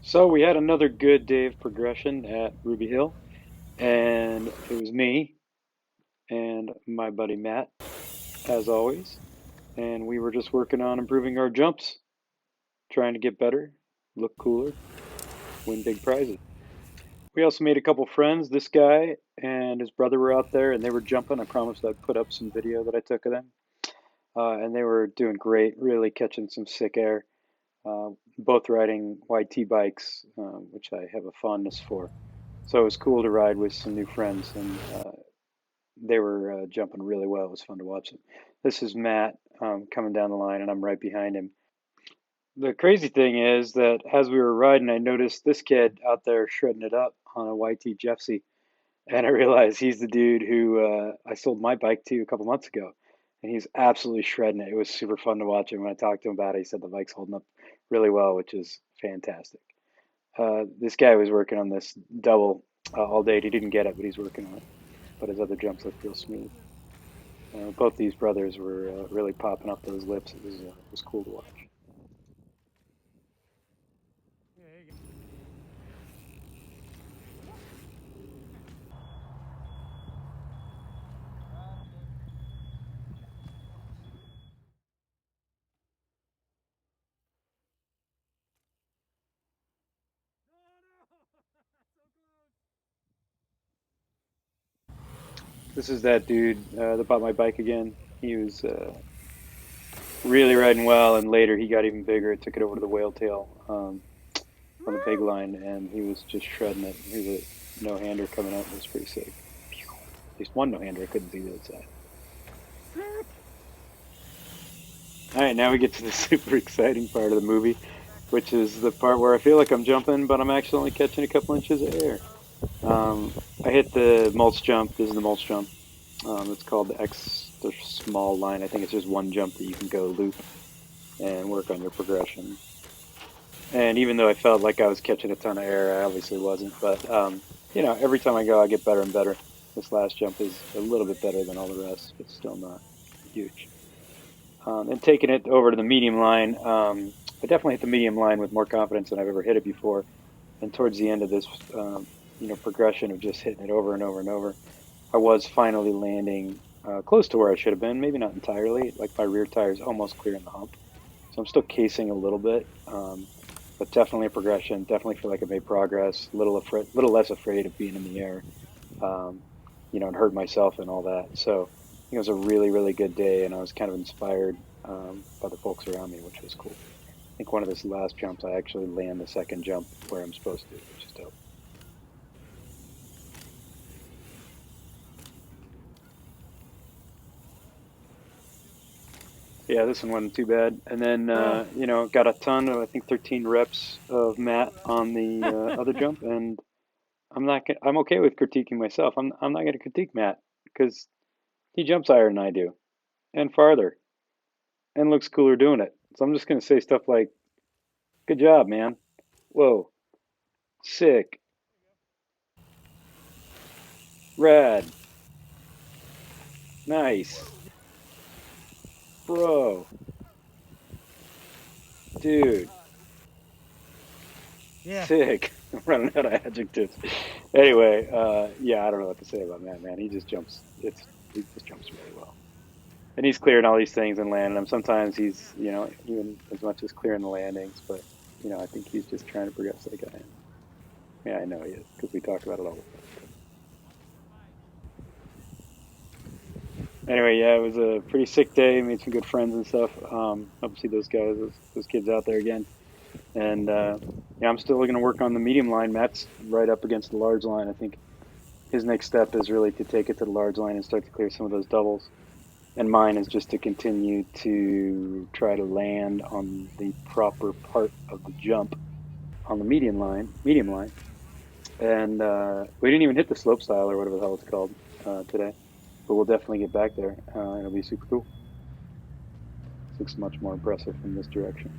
So we had another good day of progression at Ruby Hill, and it was me and my buddy Matt, as always, and we were just working on improving our jumps, trying to get better, look cooler, win big prizes. We also made a couple friends. This guy and his brother were out there, and they were jumping. I promised I'd put up some video that I took of them, and they were doing great, really catching some sick air. Both riding YT bikes, which I have a fondness for. So it was cool to ride with some new friends, and they were jumping really well. It was fun to watch them. This is Matt coming down the line, and I'm right behind him. The crazy thing is that as we were riding, I noticed this kid out there shredding it up on a YT Jeffsy, and I realized he's the dude who I sold my bike to a couple months ago, and he's absolutely shredding it. It was super fun to watch him. When I talked to him about it, he said the bike's holding up really well, which is fantastic. This guy was working on this double all day. He didn't get it, but he's working on it. But his other jumps look real smooth. Both these brothers were really popping up those lips. It was cool to watch. This is that dude that bought my bike again. He was really riding well, and later he got even bigger. Took it over to the whale tail on the big line, and he was just shredding it. He was a no-hander coming out. It was pretty sick. At least one no-hander. I couldn't see the other side. All right, now we get to the super exciting part of the movie, which is the part where I feel like I'm jumping, but I'm actually only catching a couple inches of air. Um, I hit the mulch jump. This is the mulch jump. It's called the extra small line. I think it's just one jump that you can go loop and work on your progression. And even though I felt like I was catching a ton of air, I obviously wasn't. But every time I go, I get better and better. This last jump is a little bit better than all the rest, but still not huge. And taking it over to the medium line, I definitely hit the medium line with more confidence than I've ever hit it before. And towards the end of this, progression of just hitting it over and over and over, I was finally landing close to where I should have been. Maybe not entirely. Like my rear tire is almost clearing the hump, so I'm still casing a little bit, but definitely a progression. Definitely feel like I made progress. Little less afraid of being in the air, um, and hurt myself and all that. So I think it was a really, really good day, and I was kind of inspired by the folks around me, which was cool. I think one of this last jumps, I actually land the second jump where I'm supposed to, which is dope. Yeah, this one wasn't too bad. And then, got a ton of, I think, 13 reps of Matt on the other jump, and I'm okay with critiquing myself. I'm not gonna critique Matt because he jumps higher than I do and farther and looks cooler doing it. So I'm just gonna say stuff like, "Good job, man. Whoa, sick, rad, nice, bro, dude, Yeah. sick." I'm running out of adjectives. Anyway, yeah, I don't know what to say about Matt, man. He just jumps really well. And he's clearing all these things and landing them. Sometimes he's, even as much as clearing the landings, but I think he's just trying to progress like I am. Yeah, I know he is because we talk about it all the time. But anyway, yeah, it was a pretty sick day. Made some good friends and stuff. Hope to see those guys, those kids out there again. And yeah, I'm still going to work on the medium line. Matt's right up against the large line. I think his next step is really to take it to the large line and start to clear some of those doubles. And mine is just to continue to try to land on the proper part of the jump on the medium line. And we didn't even hit the slope style or whatever the hell it's called today, but we'll definitely get back there. It'll be super cool. This looks much more impressive from this direction.